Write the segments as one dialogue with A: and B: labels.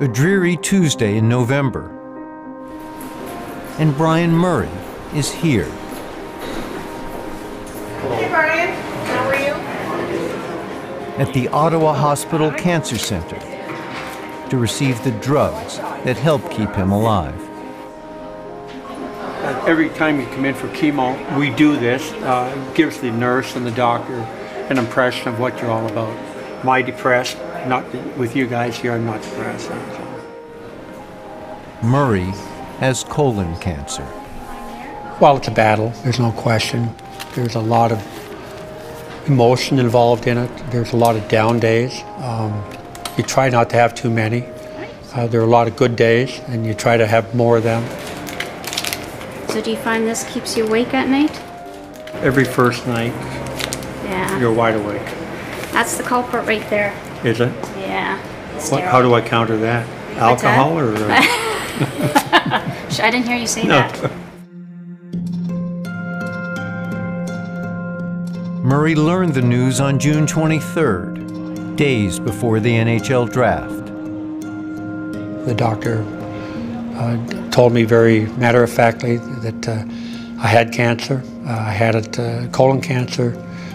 A: A dreary Tuesday in November. And Bryan Murray is here.
B: Hey Bryan, how are you?
A: At the Ottawa Hospital Cancer Center to receive the drugs that help keep him alive.
C: Every time you come in for chemo, we do this. It gives the nurse and the doctor an impression of what you're all about. Am I depressed? Not with you guys here, I'm not depressed.
A: Murray has colon cancer.
C: Well, it's a battle, there's no question. There's a lot of emotion involved in it. There's a lot of down days. You try not to have too many. There are a lot of good days, and you try to have more of them.
D: So do you find this keeps you awake at night?
C: Every first night, you're wide awake.
D: That's the culprit right there.
C: Is it?
D: Yeah.
C: How do I counter that? Alcohol or?
D: I didn't hear you say that.
A: Murray learned the news on June 23rd, days before the NHL draft.
C: The doctor told me very matter-of-factly that I had cancer. I had colon cancer,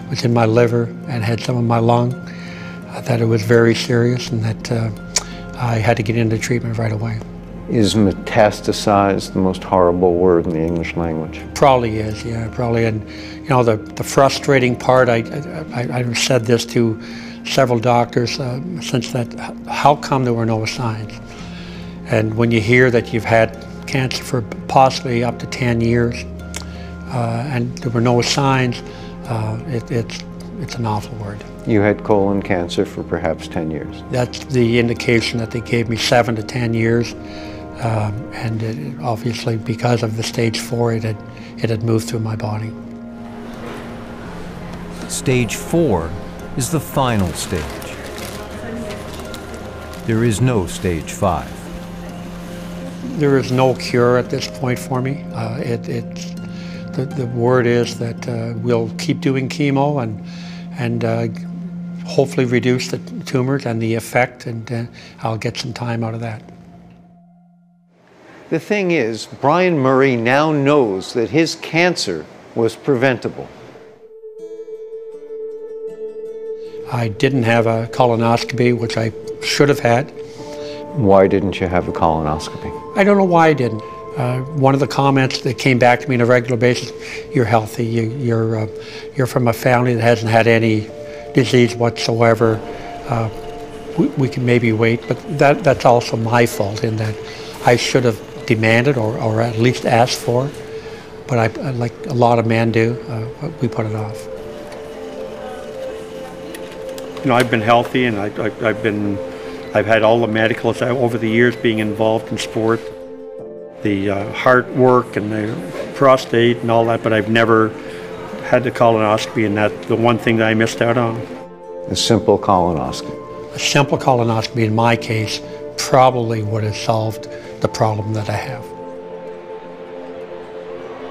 C: was in my liver, and had some in my lung. That it was very serious, and that I had to get into treatment right away.
E: Is metastasized the most horrible word in the English language?
C: Probably is, yeah, probably. And you know, the frustrating part, I said this to several doctors since that, how come there were no signs? And when you hear that you've had cancer for possibly up to 10 years and there were no signs, it's an awful word.
E: You had colon cancer for perhaps 10 years.
C: That's the indication that they gave me, 7 to 10 years. And obviously, because of the stage 4, it had moved through my body.
A: Stage 4 is the final stage. There is no stage 5.
C: There is no cure at this point for me. The word is that we'll keep doing chemo and hopefully reduce the tumors and the effect, and I'll get some time out of that.
E: The thing is, Bryan Murray now knows that his cancer was preventable.
C: I didn't have a colonoscopy, which I should have had.
E: Why didn't you have a colonoscopy?
C: I don't know why I didn't. One of the comments that came back to me on a regular basis, you're healthy, you're from a family that hasn't had any disease whatsoever. We can maybe wait, but that's also my fault in that I should have demanded or at least asked for, but I, like a lot of men do, we put it off. You know, I've been healthy, and I've had all the medicals over the years being involved in sport, the heart work and the prostate and all that, but I've never had the colonoscopy, and that's the one thing that I missed out on.
E: A simple colonoscopy.
C: A simple colonoscopy in my case probably would have solved the problem that I have.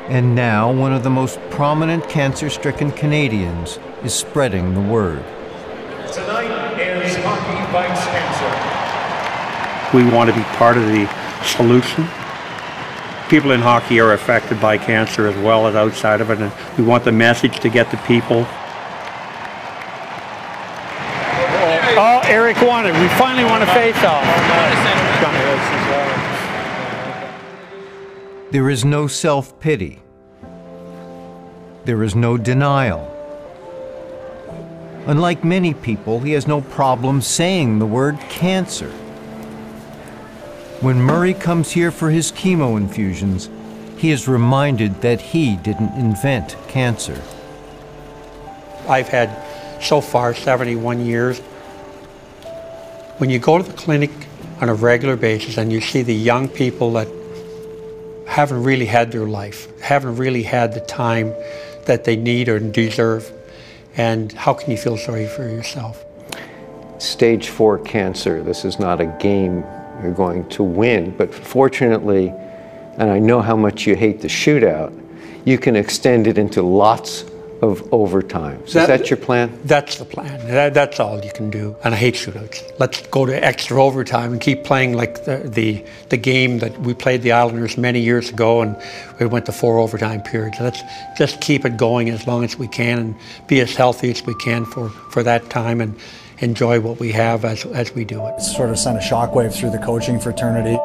A: And now one of the most prominent cancer-stricken Canadians is spreading the word.
F: Tonight is Hockey Fights Cancer.
C: We want to be part of the solution. People in hockey are affected by cancer as well as outside of it, and we want the message to get to people. Oh, Eric won it. We finally won a face-off.
A: There is no self-pity. There is no denial. Unlike many people, he has no problem saying the word cancer. When Murray comes here for his chemo infusions, he is reminded that he didn't invent cancer.
C: I've had, so far, 71 years. When you go to the clinic on a regular basis and you see the young people that haven't really had their life, haven't really had the time that they need or deserve, and how can you feel sorry for yourself?
E: Stage 4 cancer, this is not a game you're going to win, but fortunately, and I know how much you hate the shootout, you can extend it into lots of overtime. Is that your plan?
C: That's the plan. That's all you can do. And I hate shootouts. Let's go to extra overtime and keep playing like the game that we played the Islanders many years ago, and we went to 4 overtime periods. Let's just keep it going as long as we can and be as healthy as we can for that time and enjoy what we have as we do it.
G: It sort of sent a shockwave through the coaching fraternity.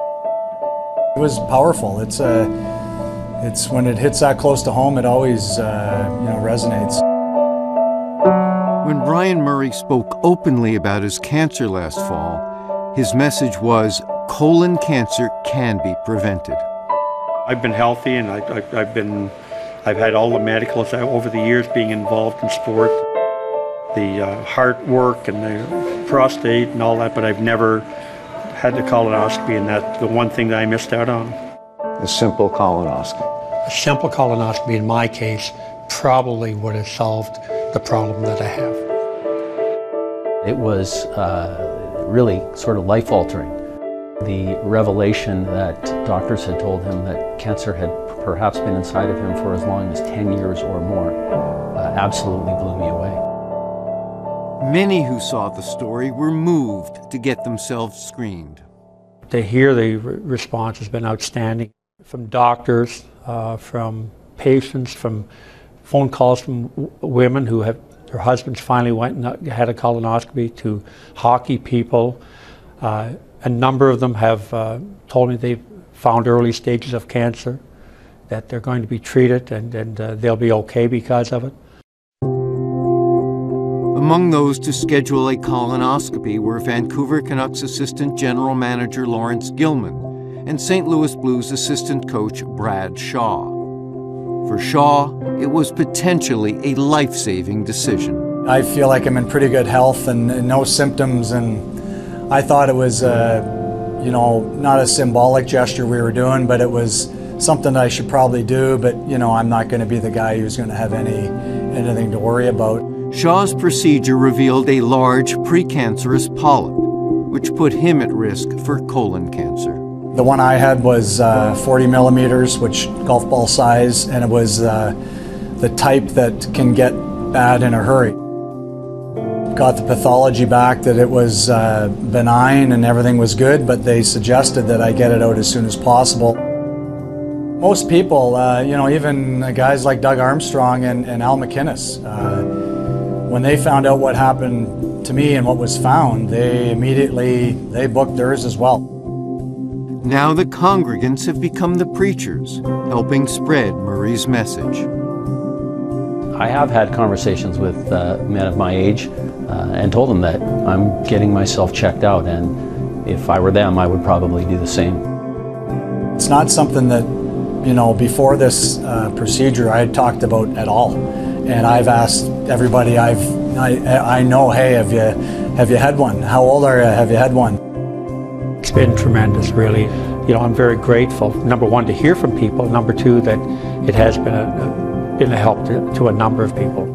G: It was powerful. It's when it hits that close to home, it always resonates.
A: When Bryan Murray spoke openly about his cancer last fall, his message was colon cancer can be prevented.
C: I've been healthy, and I've had all the medicals over the years being involved in sport, the heart work and the prostate and all that, but I've never had the colonoscopy, and that's the one thing that I missed out on.
E: A simple colonoscopy.
C: A simple colonoscopy, in my case, probably would have solved the problem that I have.
H: It was really sort of life-altering. The revelation that doctors had told him that cancer had perhaps been inside of him for as long as 10 years or more absolutely blew me away.
A: Many who saw the story were moved to get themselves screened.
C: To hear the response has been outstanding. From doctors, from patients, from phone calls from women who have their husbands finally went and had a colonoscopy, to hockey people. A number of them have told me they've found early stages of cancer, that they're going to be treated and they'll be okay because of it.
A: Among those to schedule a colonoscopy were Vancouver Canucks assistant general manager Lawrence Gilman and St. Louis Blues assistant coach Brad Shaw. For Shaw, it was potentially a life-saving decision.
G: I feel like I'm in pretty good health and no symptoms, and I thought it was, not a symbolic gesture we were doing, but it was something that I should probably do, but, I'm not going to be the guy who's going to have anything to worry about.
A: Shaw's procedure revealed a large precancerous polyp, which put him at risk for colon cancer.
G: The one I had was 40 millimeters, which golf ball size, and it was the type that can get bad in a hurry. Got the pathology back that it was benign and everything was good, but they suggested that I get it out as soon as possible. Most people, even guys like Doug Armstrong and Al McInnes, when they found out what happened to me and what was found, they booked theirs as well.
A: Now the congregants have become the preachers, helping spread Murray's message.
H: I have had conversations with men of my age and told them that I'm getting myself checked out, and if I were them, I would probably do the same.
G: It's not something that, before this procedure I had talked about at all. And I've asked everybody I know, hey, have you had one? How old are you? Have you had one?
C: It's been tremendous, really. I'm very grateful, number one, to hear from people, number two, that it has been a help to a number of people.